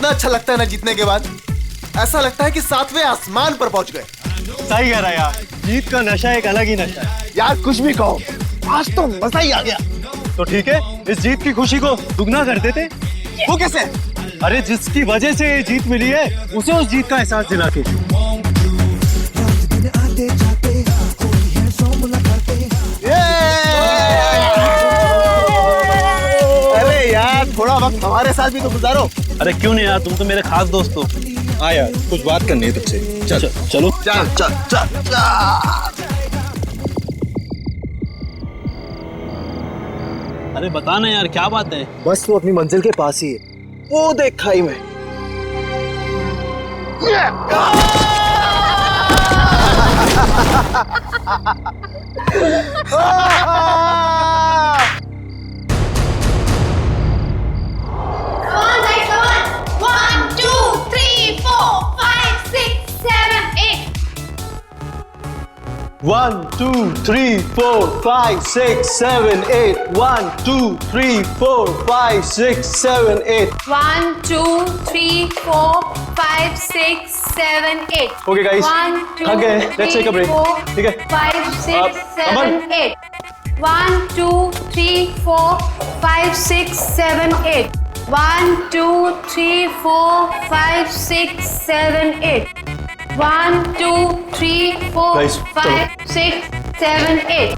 इतना अच्छा लगता है ना जीतने के बाद, ऐसा लगता है कि सातवें आसमान पर पहुंच गए। सही कह रहा है यार, जीत का नशा एक अलग ही नशा है। यार कुछ भी कहो, आज तो मजा ही आ गया। तो ठीक है, इस जीत की खुशी को दुगना कर देते। वो कैसे? अरे जिसकी वजह से ये जीत मिली है, उसे उस जीत का एहसास दिला के। अरे यार थोड़ा वक्त हमारे साथ भी तो गुजारो। अरे क्यों नहीं यार, तुम तो मेरे खास दोस्त हो। हाँ यार, कुछ बात करनी है तुझसे। चल चलो चल चल चल चल। अरे बता ना यार, क्या बात है? बस वो अपनी मंजिल के पास ही है, वो देख खाई में। One, two, three, four, five, six, seven, eight. 1, 2, 3, 4, 5, 6, 7, 8. 1, 2, 3, 4, 5, 6, 7, 8. Okay, guys. 1, 2, Okay, let's take a break. ठीक है? 5, 6, 7, अमन। 8. 1, 2, 3, 4, 5, 6, 7, 8. 1, 2, 3, 4, 5, 6, 7, 8. 1, 2, 3, 4, Guys, 5, 6, 7, 8.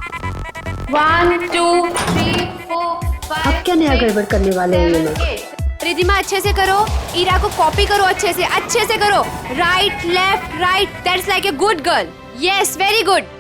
1, 2, 3, 4, 5. अब क्या नया गड़बड़ करने वाले हैं ये लोग? रिधिमा अच्छे से करो, ईरा को कॉपी करो, अच्छे से करो। Right left right, that's like a good girl. Yes, very good.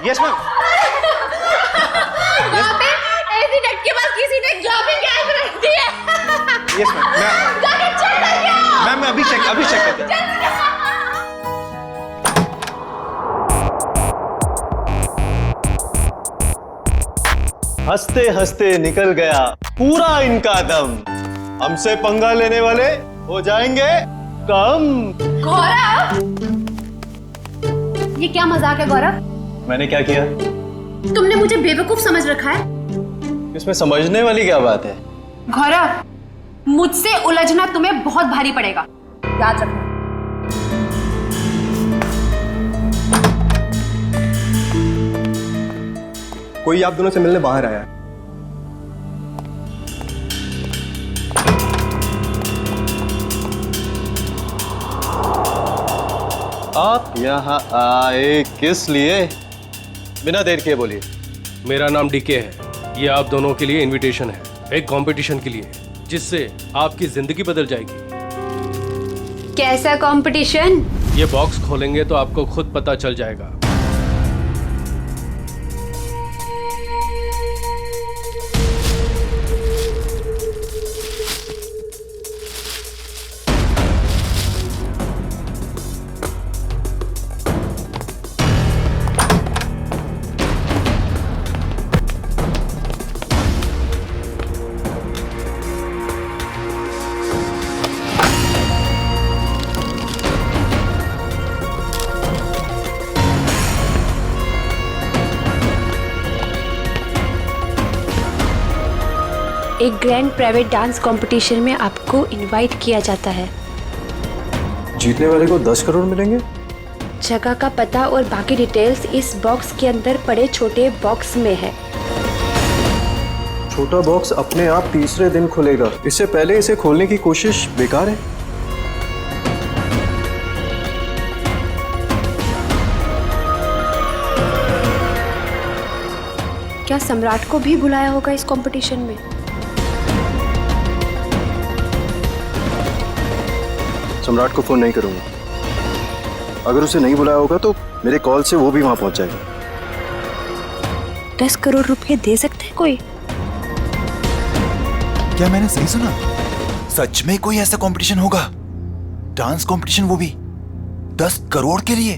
Yes, ma'am. ऐसी डट के पास किसी ने जॉबिंग कैब रख दी है। Yes, ma'am. जाके चेक करके आओ। मैम अभी चेक करते हैं। हंसते हंसते निकल गया पूरा इनका दम। हमसे पंगा लेने वाले हो जाएंगे कम। गौरव, ये क्या मजाक है गौरव? मैंने क्या किया? तुमने मुझे बेवकूफ समझ रखा है। इसमें समझने वाली क्या बात है? गौरव, मुझसे उलझना तुम्हें बहुत भारी पड़ेगा, याद रखना। कोई आप दोनों से मिलने बाहर आया है। आप यहाँ आए किस लिए? बिना देर किए बोलिए। मेरा नाम डीके है। ये आप दोनों के लिए इनविटेशन है, एक कंपटीशन के लिए, जिससे आपकी जिंदगी बदल जाएगी। कैसा कंपटीशन? ये बॉक्स खोलेंगे तो आपको खुद पता चल जाएगा। एक ग्रैंड प्राइवेट डांस कंपटीशन में आपको इनवाइट किया जाता है। जीतने वाले को 10 करोड़ मिलेंगे। जगह का पता और बाकी डिटेल्स इस बॉक्स के अंदर पड़े छोटे बॉक्स में है। छोटा बॉक्स अपने आप तीसरे दिन खुलेगा, इससे पहले इसे खोलने की कोशिश बेकार है। क्या सम्राट को भी बुलाया होगा इस कंपटीशन में? सम्राट को फोन नहीं करूंगा। अगर उसे नहीं बुलाया होगा तो मेरे कॉल से वो भी वहां पहुंच जाएगा। 10 करोड़ रुपए दे सकते हैं कोई? क्या मैंने सही सुना? सच में कोई ऐसा कंपटीशन होगा? डांस कंपटीशन, वो भी 10 करोड़ के लिए?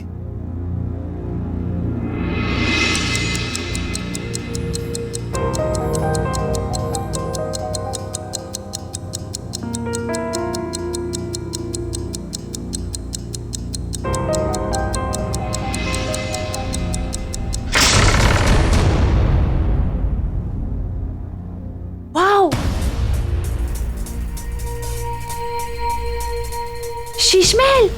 Wow, Sheesh Mahal.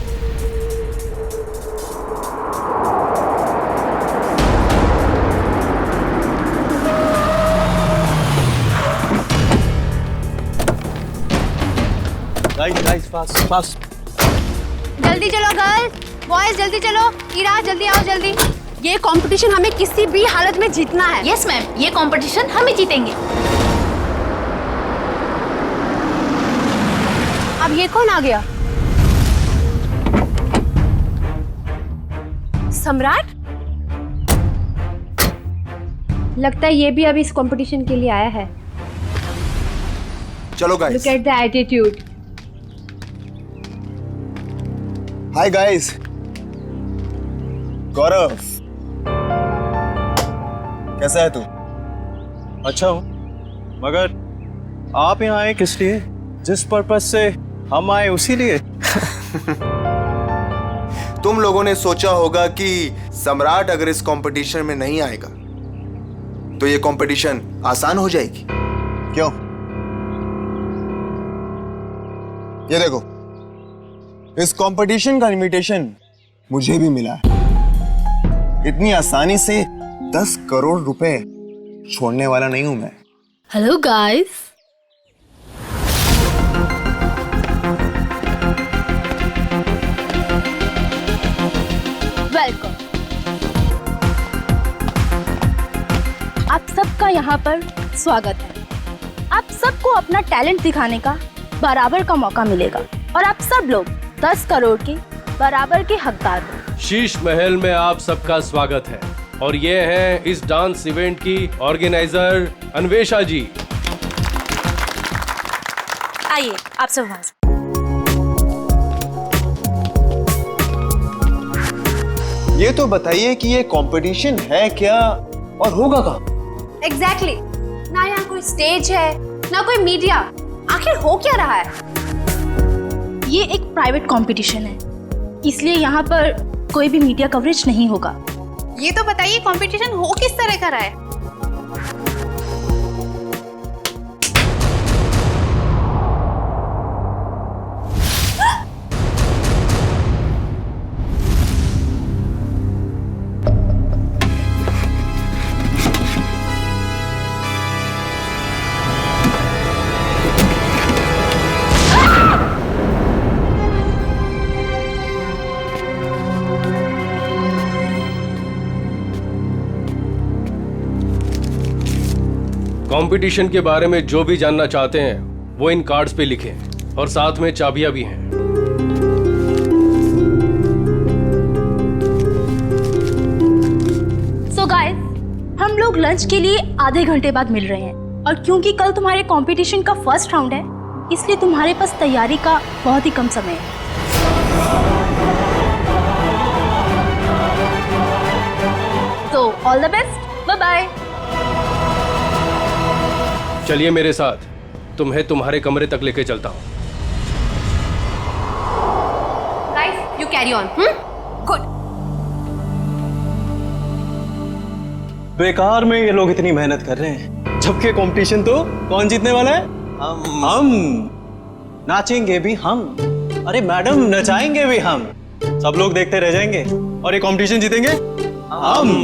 Guys fast fast. जल्दी चलो गर्ल्स, बॉयज जल्दी चलो। ईरा जल्दी आओ जल्दी। ये कंपटीशन हमें किसी भी हालत में जीतना है। यस मैम, ये कंपटीशन हम ही जीतेंगे। अब ये कौन आ गया? सम्राट? लगता है ये भी अभी इस कंपटीशन के लिए आया है। चलो guys. Look at the attitude. Hi guys, Gaurav कैसा है तू? अच्छा हूँ, मगर आप यहाँ आए किस लिए? जिस पर्पस से हम आए उसी लिए। तुम लोगों ने सोचा होगा कि सम्राट अगर इस कंपटीशन में नहीं आएगा तो ये कंपटीशन आसान हो जाएगी। क्यों? ये देखो, इस कंपटीशन का इनविटेशन मुझे भी मिला है। इतनी आसानी से 10 करोड़ रुपए छोड़ने वाला नहीं हूं मैं। Hello guys. वेलकम। आप सबका यहाँ पर स्वागत है। आप सबको अपना टैलेंट दिखाने का बराबर का मौका मिलेगा और आप सब लोग 10 करोड़ के बराबर के हकदार हो। शीश महल में आप सबका स्वागत है और ये हैं इस डांस इवेंट की ऑर्गेनाइजर अन्वेषा जी। आइए आप सब वहां से। ये तो बताइए कि ये कंपटीशन है क्या और होगा कहाँ? एग्जैक्टली। ना यहाँ कोई स्टेज है ना कोई मीडिया। आखिर हो क्या रहा है? ये एक प्राइवेट कंपटीशन है, इसलिए यहाँ पर कोई भी मीडिया कवरेज नहीं होगा। ये तो बताइए कंपटीशन हो किस तरह का रहा है? कंपटीशन के बारे में जो भी जानना चाहते हैं वो इन कार्ड्स पे लिखें और साथ में चाबियां भी हैं। सो गाइस, हम लोग लंच के लिए आधे घंटे बाद मिल रहे हैं और क्योंकि कल तुम्हारे कंपटीशन का फर्स्ट राउंड है, इसलिए तुम्हारे पास तैयारी का बहुत ही कम समय है। तो all the best, bye bye. चलिए मेरे साथ, तुम्हें तुम्हारे कमरे तक लेके चलता हूँ। Guys you carry on. Good. बेकार में ये लोग इतनी मेहनत कर रहे हैं, जबकि कंपटीशन तो कौन जीतने वाला है? हम नाचेंगे भी हम। अरे मैडम, नचाएंगे भी हम। सब लोग देखते रह जाएंगे और ये कंपटीशन जीतेंगे हम।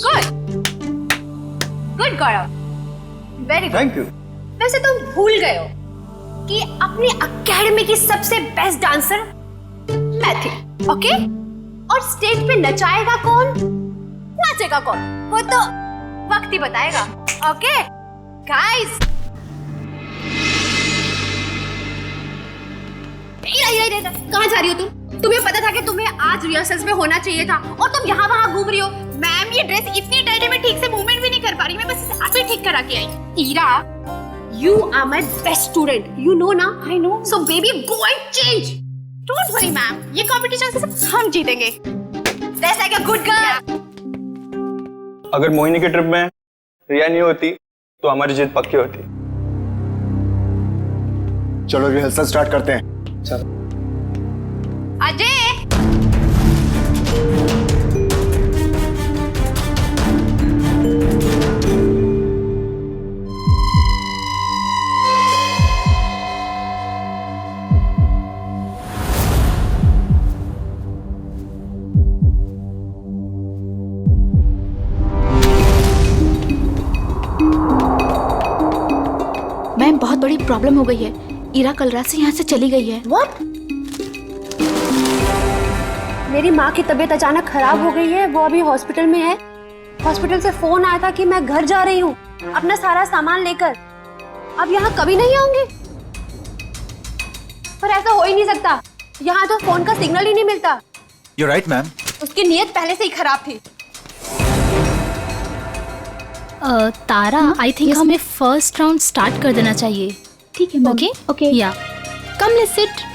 Good good Gaurav, very good. Thank you. वैसे तुम भूल गए हो कि अपनी एकेडमी की सबसे बेस्ट डांसर मैं थी, ओके? और स्टेज पे नचाएगा कौन, नाचेगा कौन, वो तो वक्त ही बताएगा। ओके गाइस, कहाँ जा रही हो तुम? तुम्हें पता था कि तुम्हें आज रिहर्सल्स में होना चाहिए था और तुम यहाँ वहाँ घूम रही हो। मैम, ये ड्रेस इतनी टाइट है, मैं ठीक से मूवमेंट भी नहीं कर पा रही। मैं बस इसे अभी ठीक करा के आई। Ira, you are my best student, you know ना? I know. So baby, go and change. Don't worry ma'am, ये कंपटीशन सिर्फ हम जीतेंगे। That's like a good girl. अगर मोहिनी की ट्रिप में रिया नहीं होती तो हमारी जीत पक्की होती। चलो रिहर्सल स्टार्ट करते हैं। चलो। अजय, मैम बहुत बड़ी प्रॉब्लम हो गई है। इरा कल रात से यहाँ से चली गई है। व्हाट? मेरी माँ की तबीयत अचानक खराब हो गई है, वो अभी हॉस्पिटल में है। हॉस्पिटल से फोन आया था कि मैं घर जा रही हूँ अपना सारा सामान लेकर। अब यहाँ कभी नहीं आऊंगी। पर ऐसा हो ही नहीं सकता, यहाँ तो फोन का सिग्नल ही नहीं मिलता। You're right, ma'am. उसकी नीयत पहले से ही खराब थी। तारा, आई थिंक हमें फर्स्ट राउंड स्टार्ट कर देना चाहिए। ठीक है ma'am. Okay okay. Yeah come let's sit.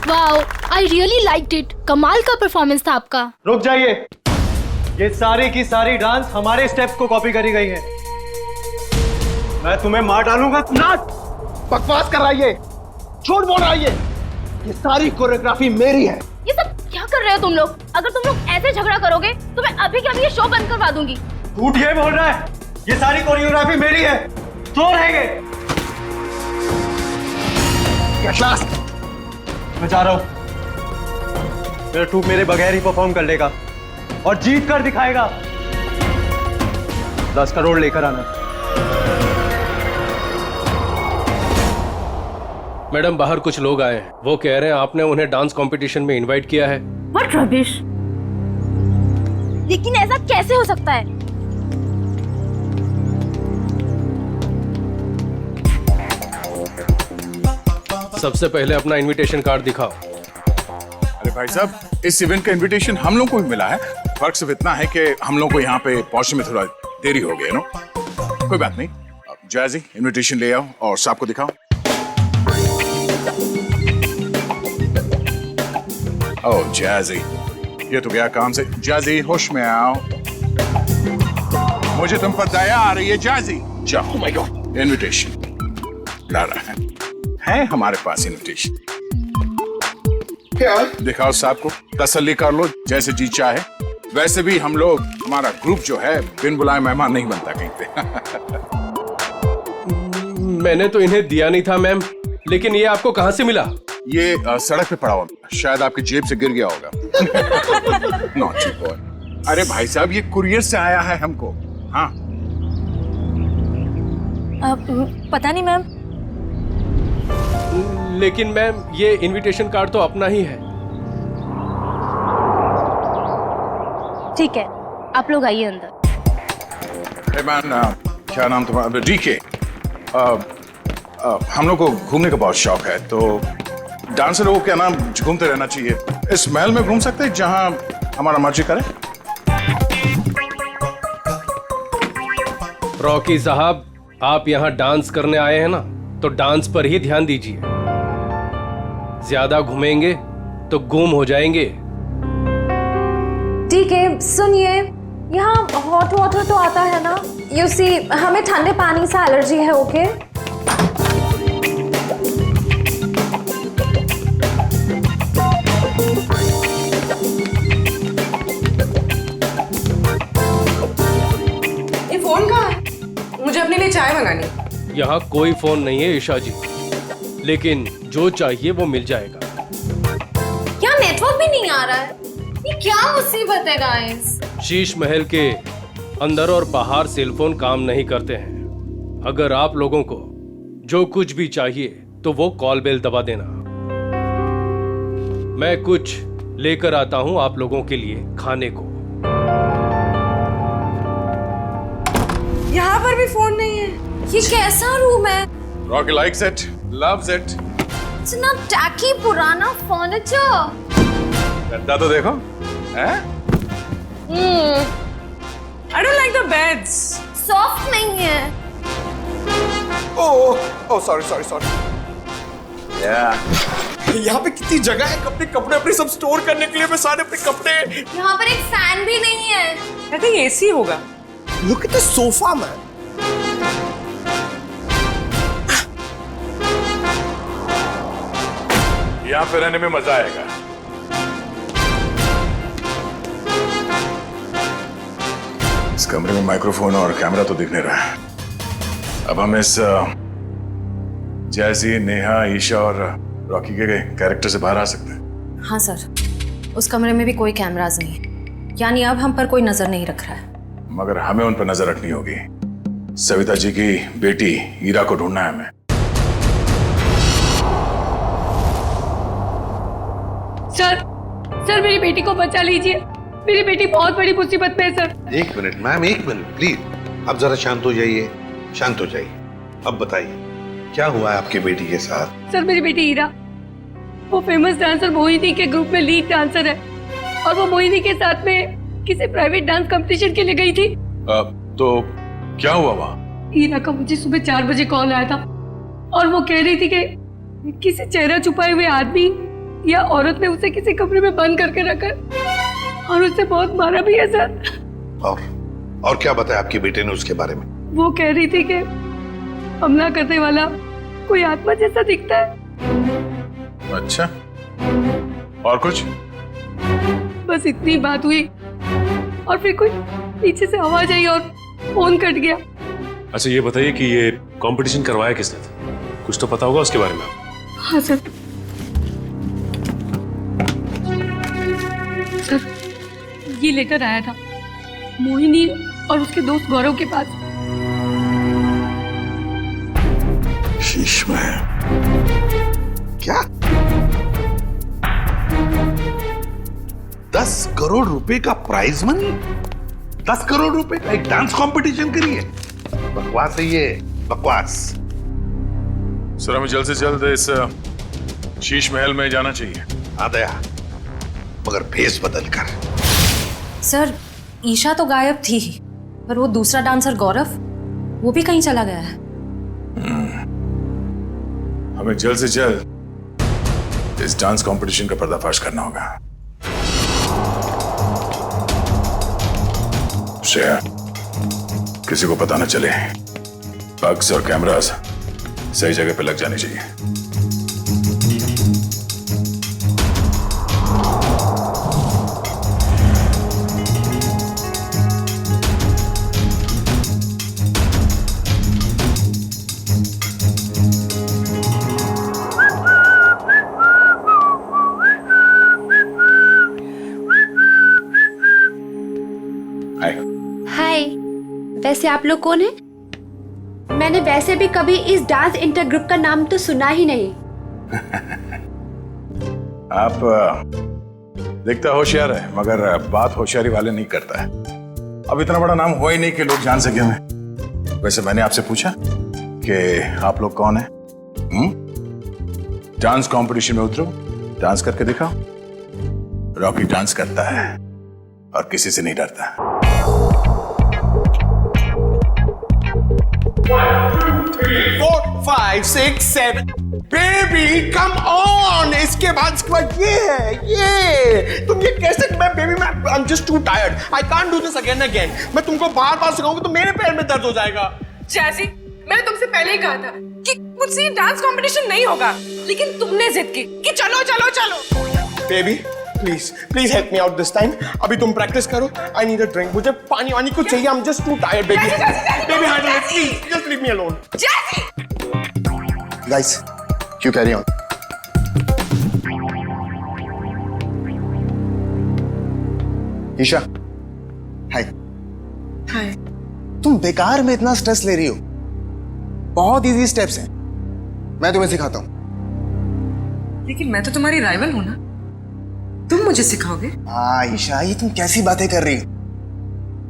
Wow, I really liked it. कमाल का परफॉर्मेंस था आपका। रुक जाइए, ये सारी की सारी डांस हमारे स्टेप्स को कॉपी करी गई है। मैं तुम्हें मार डालूंगा। बकवास कर रहा है ये, झूठ बोल रहा है ये सारी कोरियोग्राफी मेरी है। ये सब क्या कर रहे हो तुम लोग? अगर तुम लोग ऐसे झगड़ा करोगे तो मैं अभी के अभी ये शो बंद करवा दूंगी। झूठ ये बोल रहा है, ये सारी कोरियोग्राफी मेरी है। चोर है ये। मैं जा रहा हूं। मेरा ट्रूप मेरे बगैर ही परफॉर्म कर लेगा और जीत कर दिखाएगा। 10 करोड़ लेकर आना। मैडम बाहर कुछ लोग आए हैं, वो कह रहे हैं आपने उन्हें डांस कंपटीशन में इनवाइट किया है। What rubbish! लेकिन ऐसा कैसे हो सकता है? सबसे पहले अपना इनविटेशन कार्ड दिखाओ। अरे भाई साहब, इस इवेंट का इनविटेशन हम लोग को भी मिला है। फर्क सिर्फ इतना है कि हम लोग को यहाँ पे पहुंचने में थोड़ा देरी हो गई, नो? कोई बात नहीं। जैजी, इनविटेशन ले आओ और साहब को दिखाओ। ओह जैजी, ये तो गया काम से। जैजी, होश में आओ। मुझे तुम पर दया आ रही है जैजी। जाओ। माय गॉड, इनविटेशन ला रहा है हमारे पास इनविटेशन। क्या दिखाओ साहब को, तसल्ली कर लो। जैसे जी चाहे। वैसे भी हम लोग, हमारा ग्रुप जो है, बिन बुलाए मेहमान नहीं बनता कहीं पे। मैंने तो इन्हें दिया नहीं था मैम, लेकिन ये आपको कहाँ से मिला? ये सड़क पे पड़ा हुआ, शायद आपकी जेब से गिर गया होगा। Naughty boy. अरे भाई साहब, ये कुरियर से आया है हमको। हाँ पता नहीं मैम। लेकिन मैम ये इनविटेशन कार्ड तो अपना ही है। ठीक है, आप लोग आइए अंदर। hey man, क्या नाम तुम्हारा? डीके। हम लोग को घूमने का बहुत शौक है, तो डांसर लोगों के नाम घूमते रहना चाहिए। इस महल में घूम सकते हैं जहां हमारा मर्जी करे। रॉकी साहब, आप यहाँ डांस करने आए हैं ना, तो डांस पर ही ध्यान दीजिए। ज्यादा घूमेंगे तो गुम हो जाएंगे। ठीक है, सुनिए, यहाँ हॉट वाटर तो आता है ना? यू सी, हमें ठंडे पानी से एलर्जी है, ओके? ये फोन कहाँ है? मुझे अपने लिए चाय मंगानी। यहाँ कोई फोन नहीं है ईशा जी, लेकिन जो चाहिए वो मिल जाएगा। क्या नेटवर्क भी नहीं आ रहा है? ये क्या मुसीबत है गाइस? शीश महल के अंदर और बाहर सेलफोन काम नहीं करते हैं। अगर आप लोगों को जो कुछ भी चाहिए तो वो कॉल बेल दबा देना। मैं कुछ लेकर आता हूं आप लोगों के लिए खाने को। यहाँ पर भी फोन नहीं है। ये कैसा रूम है? Rocky likes it, loves it. इतना टैकी पुराना फर्नीचर। गद्दा तो देखो, हैं? I don't like the beds. Soft नहीं है। Oh sorry sorry sorry. यहाँ पे कितनी जगह है अपने कपड़े अपने सब स्टोर करने के लिए। मैं सारे अपने कपड़े। यहाँ पर एक फैन भी नहीं है। I think AC होगा। Look at the sofa, man. यहाँ पे रहने में मजा आएगा। इस कमरे में माइक्रोफोन और कैमरा तो दिख नहीं रहा है। अब हम इस जैसी, नेहा, ईशा और रॉकी के कैरेक्टर से बाहर आ सकते हैं। हाँ सर, उस कमरे में भी कोई कैमरास नहीं है, यानी अब हम पर कोई नजर नहीं रख रहा है। मगर हमें उन पर नजर रखनी होगी। सविता जी की बेटी ईरा को ढूंढना है हमें। सर मेरी बेटी को बचा लीजिए। मेरी बेटी बहुत बड़ी मुसीबत में है सर। एक मिनट मैम, एक मिनट प्लीज। अब जरा शांत हो जाइए, शांत हो जाइए। अब बताइए क्या हुआ है आपकी बेटी के साथ? सर मेरी बेटी ईरा, वो फेमस डांसर मोहिनी के ग्रुप में लीड डांसर है और वो मोहिनी के साथ में किसी प्राइवेट डांस कंपटीशन के लिए गई थी। तो क्या हुआ वहाँ? ईरा का मुझे सुबह 4 बजे कॉल आया था और वो कह रही थी कि किसी चेहरा छुपाए हुए आदमी या औरत ने उसे किसी कमरे में बंद करके रखा और उसे बहुत मारा भी है सर। और क्या बताया आपकी बेटे ने उसके बारे में? वो कह रही थी कि हमला करने वाला कोई आत्मा जैसा दिखता है। अच्छा, और कुछ? बस इतनी बात हुई और फिर कोई पीछे से आवाज आई और फोन कट गया। अच्छा ये बताइए कि ये कंपटीशन करवाया किसने था? कुछ तो पता होगा उसके बारे में। हाँ सर, ये लेटर आया था मोहिनी और उसके दोस्त गौरव के पास। शीश महल क्या? 10 करोड़ रुपए का प्राइज मनी? 10 करोड़ रुपए का एक डांस कंपटीशन करिए? बकवास है ये, बकवास। सर हमें जल्द से जल्द इस शीश महल में जाना चाहिए। आ गया, मगर फेस बदल कर। सर ईशा तो गायब थी ही, पर वो दूसरा डांसर गौरव, वो भी कहीं चला गया है। हमें जल्द से जल्द इस डांस कंपटीशन का पर्दाफाश करना होगा। श्रेया, किसी को पता न चले। बग्स और कैमरास सही जगह पे लग जाने चाहिए। हाय, वैसे आप लोग कौन हैं? मैंने वैसे भी कभी इस डांस इंटर ग्रुप का नाम तो सुना ही नहीं। आप दिखता होशियार है, मगर बात होशियारी वाले नहीं करता है। अब इतना बड़ा नाम हुआ ही नहीं कि लोग जान सके हमें। वैसे मैंने आपसे पूछा कि आप लोग कौन हैं? डांस कंपटीशन में उतरो, डांस करके दिखाओ। रॉकी डांस करता है और किसी से नहीं डरता। 5 6 7 बेबी कम ऑन। इसके बाद ये है, ये तुम ये कैसे, मैं बेबी मैं आई am just too tired, I can't do this again again. मैं तुमको बार बार सिखाऊंगा तो मेरे पैर में दर्द हो जाएगा। जैसी मैंने तुमसे पहले ही कहा था कि मुझसे डांस कंपटीशन नहीं होगा, लेकिन तुमने जिद की कि चलो चलो चलो। Baby please please help me out this time. अभी तुम प्रैक्टिस करो, आई नीड अ ड्रिंक, मुझे पानी वानी कुछ चाहिए, I am just too tired baby. Baby handle it please, just leave me alone. जैसी guys you carry on. Isha hi. Hi. तुम बेकार में इतना स्ट्रेस ले रही हो, बहुत इजी स्टेप्स हैं, मैं तुम्हें सिखाता हूं। लेकिन मैं तो तुम्हारी राइवल हूं ना, तुम मुझे सिखाओगे? ईशा ये तुम कैसी बातें कर रही हो?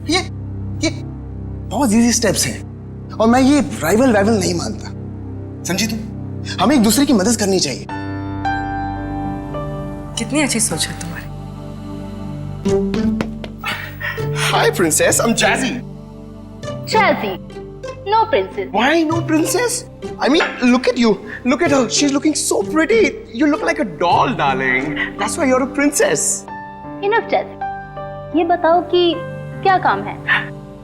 ये बहुत इजी स्टेप्स हैं और मैं ये राइवल नहीं मानता, समझी तुम? हमें एक दूसरे की मदद करनी चाहिए। कितनी अच्छी सोच है तुम्हारी। Hi princess, I am Jazzy. Jazzy, no princess. Why no princess? I mean, look at you. Look at her. She's looking so pretty. You look like a doll, darling. That's why you're a princess. Enough, Jazzy. ये बताओ कि क्या काम है?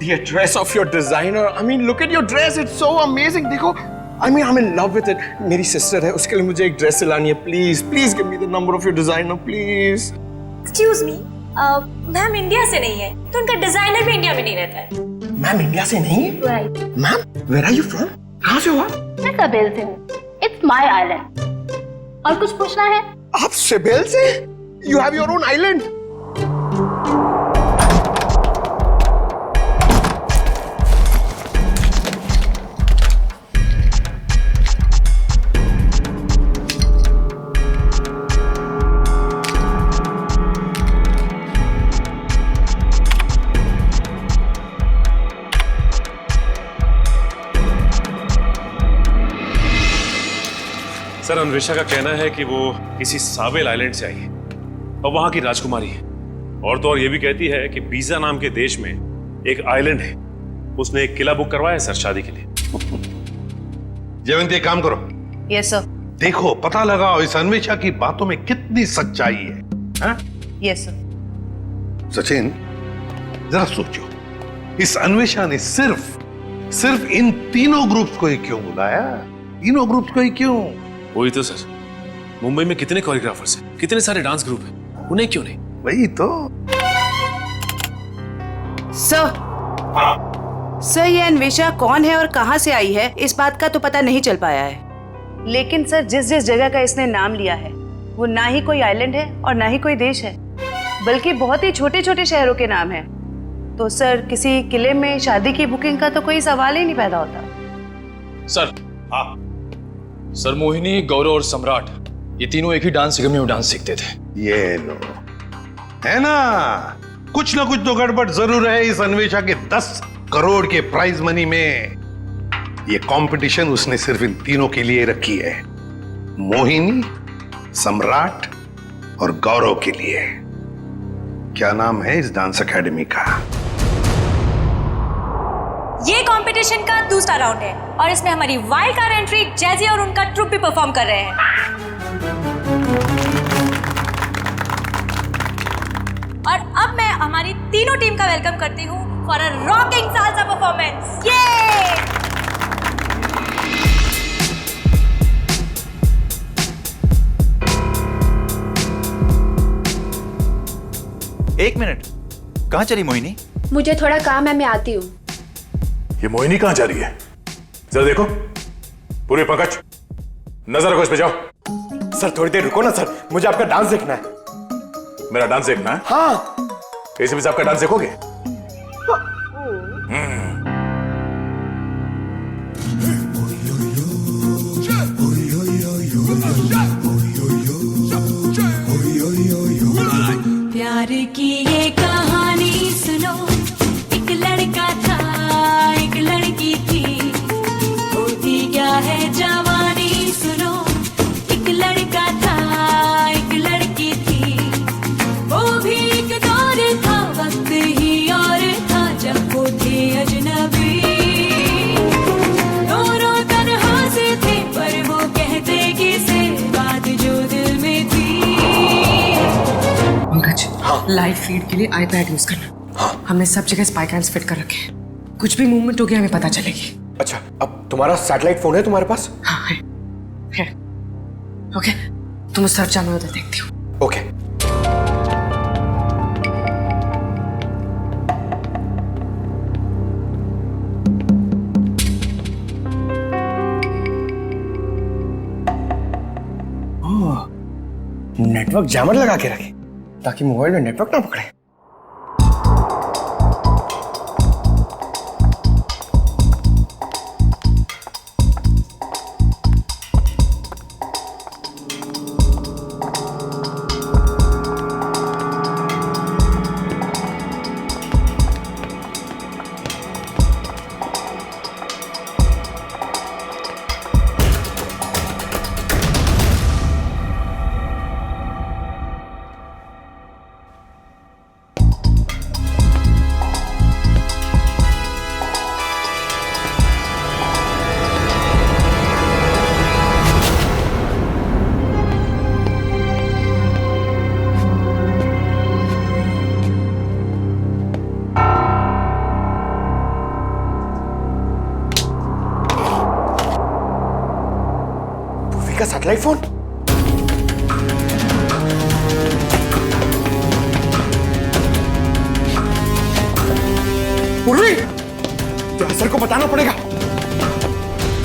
The dress of your designer. I mean, look at your dress. It's so amazing. देखो, I mean, I'm in love with it. मेरी sister है, उसके लिए मुझे एक dress सिलानी है. Please, please give me the number of your designer, please. Excuse me. Ma'am India से नहीं है, तो उनका डिजाइनर भी इंडिया में नहीं रहता है। मैम इंडिया से नहीं है? Right. Ma'am, where are you from? कहाँ से हो आप? मैं सवेल से हूँ। It's my island. और कुछ पूछना है? आप सिबेल से? You have your own island. Sir Anvesha का कहना है कि वो किसी साबेल आइलैंड से आई है और वहां की राजकुमारी है, और तो और ये भी कहती है कि बीजा नाम के देश में एक आइलैंड है, उसने एक किला बुक करवाया है सर शादी के लिए। जयवंती एक काम करो। Yes sir. देखो पता लगाओ इस अन्वेषा की बातों में कितनी सच्चाई है। Yes sir. सचिन जरा सोचो, इस अन्वेषा ने सिर्फ इन तीनों ग्रुप्स को ही क्यों बुलाया? तीनों ग्रुप्स को ही क्यों? वही तो सर, मुंबई में कितने कोरियोग्राफर्स हैं, कितने सारे डांस ग्रुप हैं, उन्हें क्यों नहीं? वही तो। सर ये अन्वेषा कौन है और कहां से आई है, इस बात का तो पता नहीं चल पाया है। लेकिन सर जिस जगह का इसने नाम लिया है वो ना ही कोई आइलैंड है और ना ही कोई देश है, बल्कि बहुत ही छोटे छोटे शहरों के नाम है। तो सर किसी किले में शादी की बुकिंग का तो कोई सवाल ही नहीं पैदा होता। सर सर मोहिनी, गौरव और सम्राट ये तीनों एक ही डांस अकेडमी में डांस सीखते थे। ये लो है ना, कुछ ना कुछ तो गड़बड़ जरूर है इस अन्वेषा के 10 करोड़ के प्राइज मनी में। ये कंपटीशन उसने सिर्फ इन तीनों के लिए रखी है, मोहिनी, सम्राट और गौरव के लिए। क्या नाम है इस डांस एकेडमी का? ये कंपटीशन का दूसरा राउंड है और इसमें हमारी वाइल्ड कार्ड एंट्री जैजी और उनका ट्रुप भी परफॉर्म कर रहे हैं। और अब मैं हमारी तीनों टीम का वेलकम करती हूँ for a rocking salsa performance. ये एक मिनट, कहाँ चली मोहिनी? मुझे थोड़ा काम है, मैं आती हूँ। ये मोहिनी कहाँ जा रही है? जरा देखो, पूरे पंकज नजर रखो इस पे, जाओ। सर थोड़ी देर रुको ना सर, मुझे आपका डांस देखना है। मेरा डांस देखना है? हाँ। एसीपी साहब का डांस देखोगे? प्यार की ये कहानी सुनो, एक लड़का था एक लड़की थी, होती क्या है जवानी सुनो, एक लड़का था एक लड़की थी, वो भी एक दौर था वक्त ही लाइव फीड के लिए आईपैड यूज करना। हाँ। हमने सब जगह स्पाई कैम्स फिट कर रखे हैं। कुछ भी मूवमेंट हो गया हमें पता चलेगी। अच्छा, अब तुम्हारा सैटेलाइट फोन है तुम्हारे पास? हाँ है। ओके, तुम उस तरफ जाओ, मैं उधर देखती हूँ। ओके। नेटवर्क जैमर लगा के रखे ताकि मोबाइल में नेटवर्क ना पकड़े। का सैटेलाइट फोन? पूर्वी, सर को बताना पड़ेगा।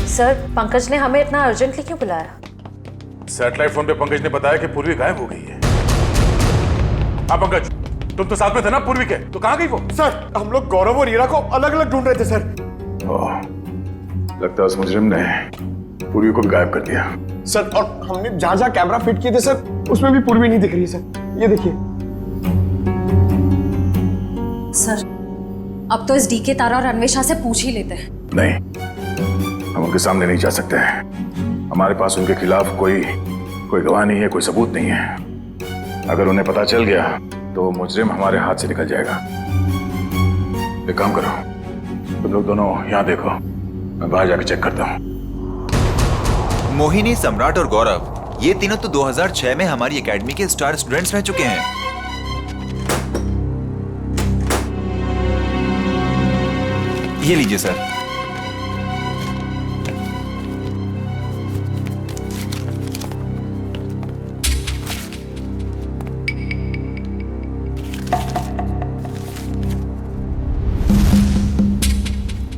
सर, पंकज ने हमें इतना अर्जेंटली क्यों बुलाया? सैटेलाइट फोन पे पंकज ने बताया कि पूर्वी गायब हो गई है। हाँ पंकज, तुम तो साथ में थे ना पूर्वी के, तो कहाँ गई वो? सर, हम लोग गौरव और हीरा को अलग अलग ढूंढ रहे थे सर। लगता है उस मुजरिम ने पूर्वी को भी गायब कर दिया। सर, और हमने जहां जहां कैमरा फिट किए थे सर, उसमें भी पूर्वी नहीं दिख रही है सर। ये देखिए। सर, अब तो इस डीके तारा और अन्वेषा से पूछ ही लेते हैं। नहीं, हम उनके सामने नहीं जा सकते हैं। हमारे पास उनके खिलाफ कोई गवाह नहीं है, कोई सबूत नहीं है। अगर उन्हें पता चल गया तो मुजरिम हमारे हाथ से निकल जाएगा। एक काम करो, तुम लोग दोनों यहाँ देखो, मैं बाहर जाकर चेक करता हूँ। मोहिनी, सम्राट और गौरव, ये तीनों तो 2006 में हमारी एकेडमी के स्टार स्टूडेंट्स रह चुके हैं। ये लीजिए सर।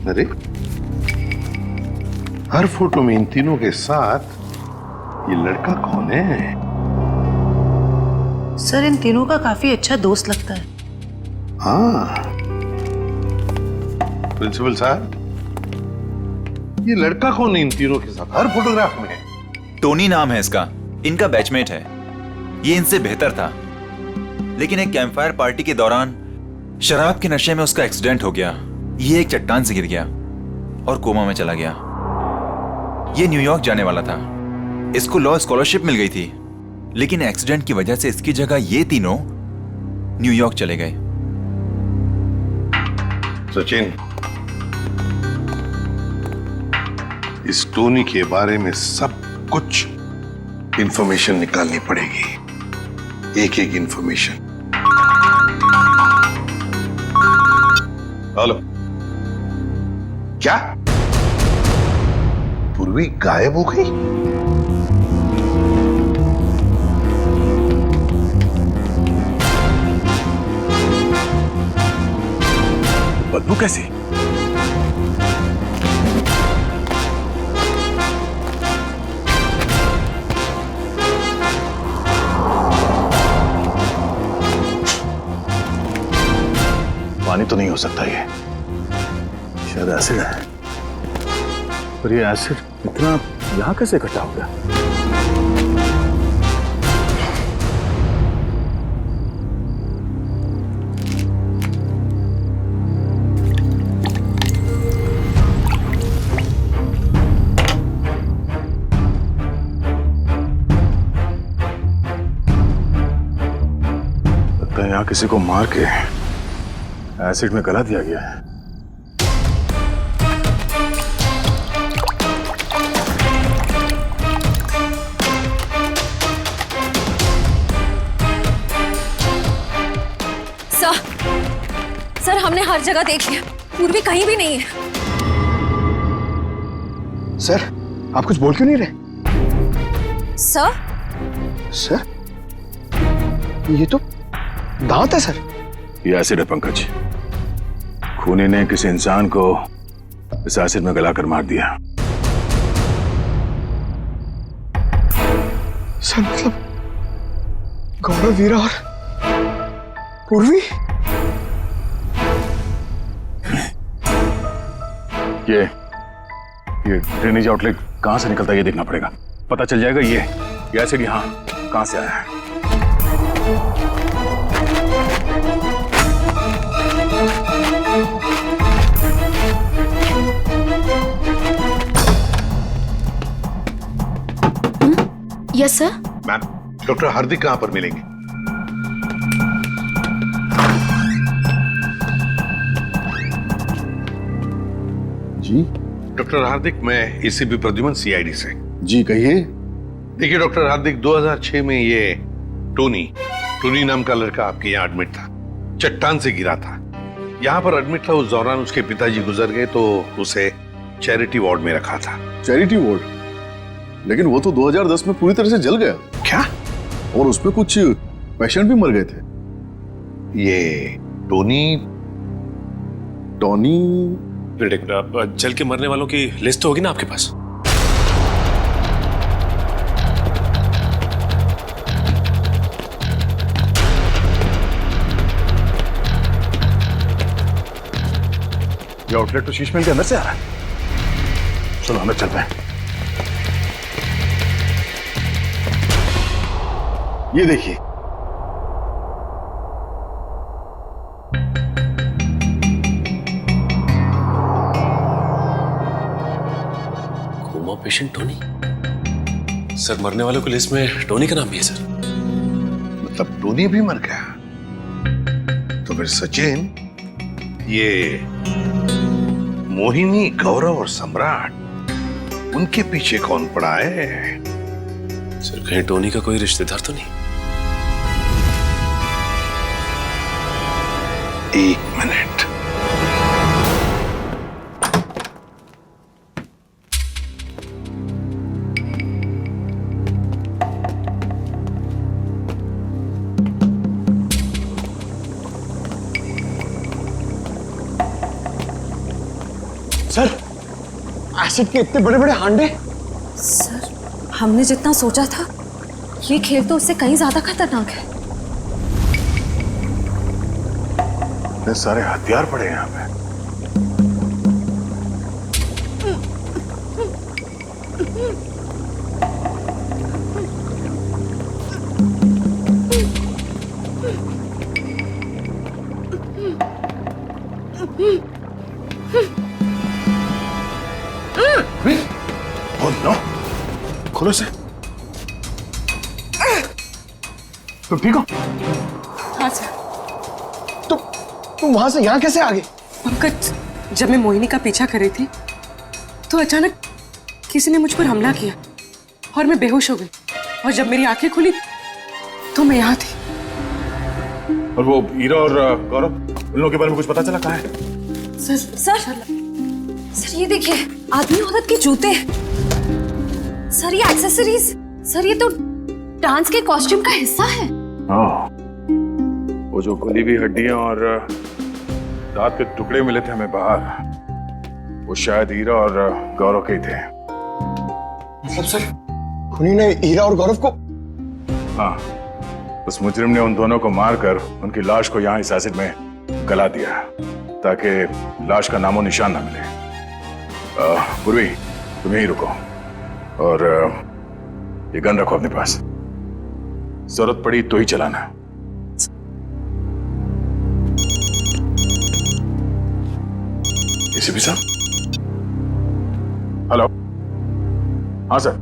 अरे, हर फोटो में इन तीनों के साथ ये लड़का कौन है? सर, इन तीनों का काफी अच्छा दोस्त लगता है। हाँ, प्रिंसिपल साहब, ये लड़का कौन है इन तीनों के साथ हर फोटोग्राफ में? टोनी नाम है इसका, इनका बैचमेट है। ये इनसे बेहतर था, लेकिन एक कैंपफायर पार्टी के दौरान शराब के नशे में उसका एक्सीडेंट हो गया। ये एक चट्टान से गिर गया और कोमा में चला गया। ये न्यूयॉर्क जाने वाला था, इसको लॉ स्कॉलरशिप मिल गई थी, लेकिन एक्सीडेंट की वजह से इसकी जगह ये तीनों न्यूयॉर्क चले गए। सचिन, इस टोनी के बारे में सब कुछ इंफॉर्मेशन निकालनी पड़ेगी, एक एक इंफॉर्मेशन। हेलो, क्या पूर्वी गायब हो गई? बदबू कैसे? पानी तो नहीं हो सकता, ये शायद एसिड है। पर ये एसिड इतना यहां कैसे इकट्ठा हो गया? लगता है यहां किसी को मार के एसिड में गला दिया गया है। हमने हर जगह देख लिया, पूर्वी कहीं भी नहीं है। सर, आप कुछ बोल क्यों नहीं रहे? सर? सर, ये तो दांत है सर। ये एसिड है पंकज। खूनी ने किसी इंसान को इस एसिड में गलाकर मार दिया। सर मतलब गौरव, वीरा और पूर्वी? ये ड्रेनेज आउटलेट कहां से निकलता है ये देखना पड़ेगा। पता चल जाएगा ये एसिड यहाँ कहां से आया है। Yes sir. मैम, डॉक्टर हार्दिक कहां पर मिलेंगे? जी डॉक्टर हार्दिक, मैं एसीपी प्रद्युमन सीआईडी से। जी कहिए। देखिए डॉक्टर हार्दिक, 2006 में ये टोनी नाम का लड़का आपके यहाँ एडमिट था। चट्टान से गिरा था, यहाँ पर एडमिट था। उस दौरान उसके पिताजी गुजर गए तो उसे चैरिटी वार्ड में रखा था। Charity ward? लेकिन वो तो 2010 में पूरी तरह से जल गया। क्या? और उसमें कुछ पेशेंट भी मर गए थे। ये टोनी जल के मरने वालों की लिस्ट तो होगी ना आपके पास? ये आउटलेट तो शीशमहल के अंदर से आ रहा है। चलो अंदर चलते हैं। ये देखिए, कोमा पेशेंट टोनी। सर, मरने वालों की लिस्ट में टोनी का नाम भी है सर। मतलब टोनी भी मर गया? तो फिर सचिन, ये मोहिनी, गौरव और सम्राट, उनके पीछे कौन पड़ा है? सर, कहीं टोनी का कोई रिश्तेदार तो नहीं? एक मिनट। सर, एसिड के इतने बड़े बड़े हांडे। सर, हमने जितना सोचा था, ये खेल तो उससे कहीं ज्यादा खतरनाक है। इतने सारे हथियार पड़े हैं यहाँ पे। खोलो से। तुम ठीक हो? हाँ सर। तुम वहां से यहाँ कैसे आ गए? पंकज, जब मैं मोहिनी का पीछा कर रही थी तो अचानक किसी ने मुझ पर हमला किया और मैं बेहोश हो गई। और जब मेरी आंखें खुली तो मैं यहाँ थी। और वो हीरा और गौरव, उन लोगों के बारे में कुछ पता चला? कहाँ है? सर ये देखिए, आदमी औरत के जूते। सर ये एक्सेसरीज। सर ये तो डांस के कॉस्ट्यूम का हिस्सा है। वो जो गली हुई हड्डियां और दांत के टुकड़े मिले थे हमें बाहर, वो शायद हीरा और गौरव के ही थे। मतलब सर, खूनी ने हीरा और गौरव को? हाँ, उस मुजरिम ने उन दोनों को मारकर उनकी लाश को यहाँ इस एसिड में गला दिया ताकि लाश का नामो निशान ना मिले। पूर्वी, तुम यहीं रुको और ये गन रखो अपने पास। जरूरत पड़ी तो ही चलाना। एसीपी साहब। हेलो। हाँ सर।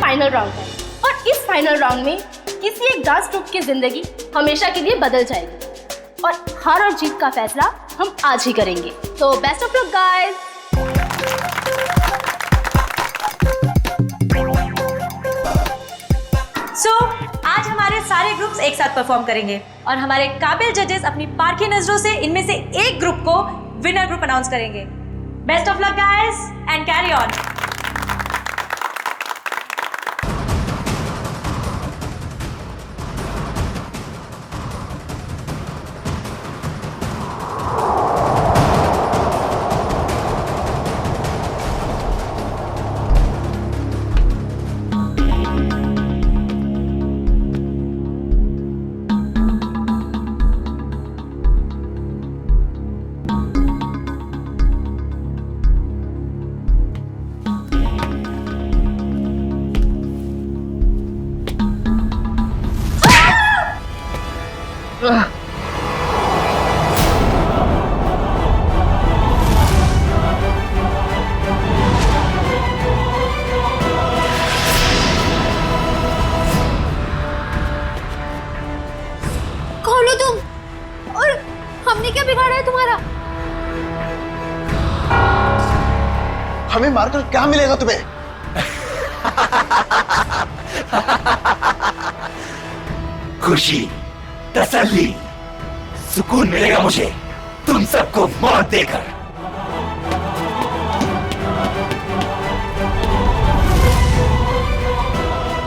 फाइनल राउंड है और इस फाइनल राउंड में किसी एक डांस ग्रुप की जिंदगी हमेशा के लिए बदल जाएगी और हार और जीत का फैसला हम आज ही करेंगे। तो बेस्ट ऑफ लक गाइस। सो आज आज हमारे सारे ग्रुप्स एक साथ परफॉर्म करेंगे और हमारे काबिल जजेस अपनी पारखी नजरों से इनमें से एक ग्रुप को विनर ग्रुप अनाउंस करेंगे। Best of luck guys and carry on. खोलो तुम। और हमने क्या बिगाड़ा है तुम्हारा? हमें मारकर क्या मिलेगा तुम्हें? खुशी, तसल्ली, सुकून मिलेगा मुझे तुम सबको मौत देकर।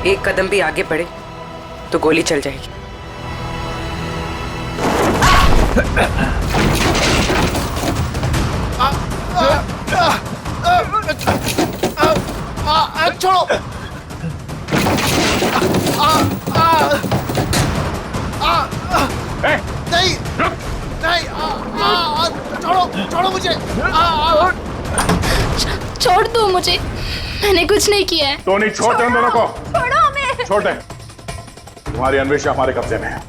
एक कदम भी आगे बढ़े तो गोली चल जाएगी। छोड़ो। नहीं नहीं, छोड़ो छोड़ो मुझे। छोड़ दो मुझे, मैंने कुछ नहीं किया है। टोनी छोड़ दे उन दोनों को। छोड़ो हमें। छोड़ दे। तुम्हारी अन्वेषा हमारे कब्जे में है।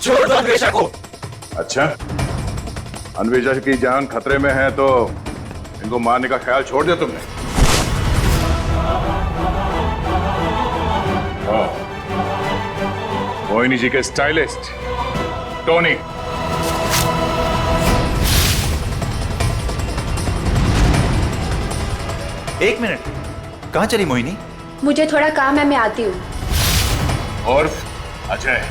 छोड़ दो अन्वेषा को। अच्छा, अन्वेषा की जान खतरे में है तो इनको मारने का ख्याल छोड़ दिया तुमने? मोहिनी जी के स्टाइलिस्ट टोनी। एक मिनट, कहाँ चली मोहिनी? मुझे थोड़ा काम है, मैं आती हूँ। और अजय,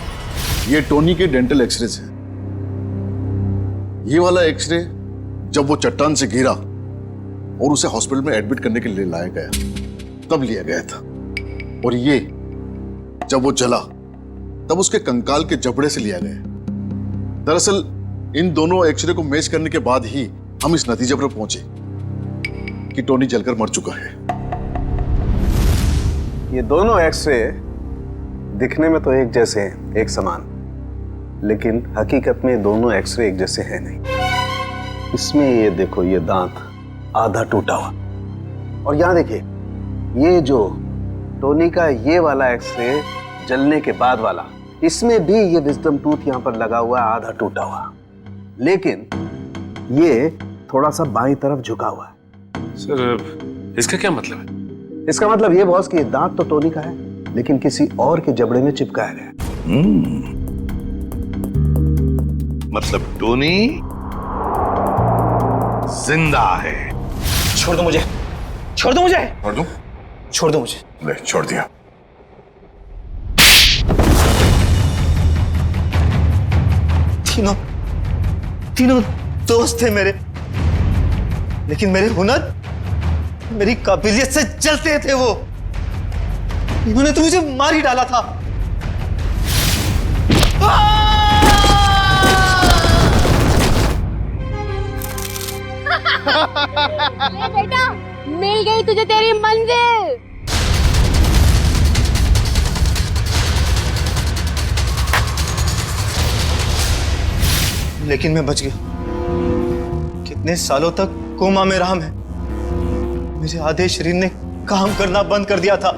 ये टोनी के डेंटल एक्सरेज है। ये वाला एक्सरे जब वो चट्टान से गिरा और उसे हॉस्पिटल में एडमिट करने के लिए लाया गया तब लिया गया था, और ये जब वो जला तब उसके कंकाल के जबड़े से लिया गया। दरअसल इन दोनों एक्सरे को मैच करने के बाद ही हम इस नतीजे पर पहुंचे कि टोनी जलकर मर चुका है। ये दोनों एक्सरे दिखने में तो एक जैसे हैं, एक समान, लेकिन हकीकत में दोनों एक्सरे एक जैसे हैं नहीं। इसमें ये देखो, ये दांत आधा टूटा हुआ, और यहां देखिए ये जो टोनी का ये वाला एक्सरे जलने के बाद वाला, इसमें भी ये विजडम टूथ यहां पर लगा हुआ है, आधा टूटा हुआ, लेकिन ये थोड़ा सा बाईं तरफ झुका हुआ है। सर इसका क्या मतलब है? इसका मतलब ये बॉस कि ये दांत तो टोनी का है, लेकिन किसी और के जबड़े में चिपकाया गया। मतलब टोनी जिंदा है। छोड़ दो मुझे, छोड़ दो मुझे, छोड़ दूं? छोड़ दो मुझे। ले, छोड़ दिया। तीनों दोस्त थे मेरे, लेकिन मेरे हुनर, मेरी काबिलियत से जलते थे वो। इन्होंने तो मुझे मार ही डाला था। ले बेटा, मिल गई तुझे तेरी मंजिल। लेकिन मैं बच गया। कितने सालों तक कोमा में रहा मैं। मेरे आधे शरीर ने काम करना बंद कर दिया था।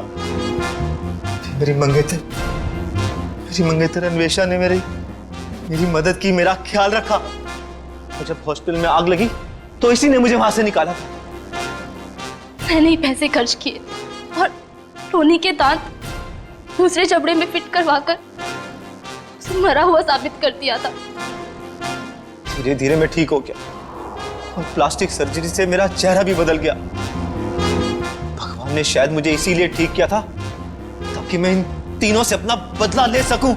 मेरी मंगेतर अन्वेषा ने मेरी मदद की, मेरा ख्याल रखा, और जब हॉस्पिटल में आग लगी तो इसी ने मुझे वहां से निकाला था। मैंने ही पैसे खर्च किए और टोनी के दांत दूसरे जबड़े में फिट करवाकर उसे मरा हुआ साबित कर दिया था। धीरे धीरे मैं ठीक हो गया और प्लास्टिक सर्जरी से मेरा चेहरा भी बदल गया। भगवान ने शायद मुझे इसीलिए ठीक किया था ताकि मैं इन तीनों से अपना बदला ले सकूं।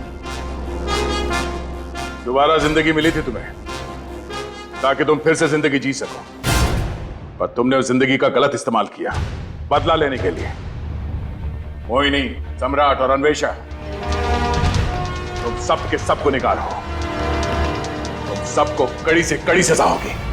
दोबारा जिंदगी मिली थी तुम्हें ताकि तुम फिर से जिंदगी जी सको, पर तुमने उस जिंदगी का गलत इस्तेमाल किया बदला लेने के लिए। मोहिनी, सम्राट और अन्वेषा, तुम सब के सब गुनहगार हो। तुम सबको कड़ी से कड़ी सजा होगी।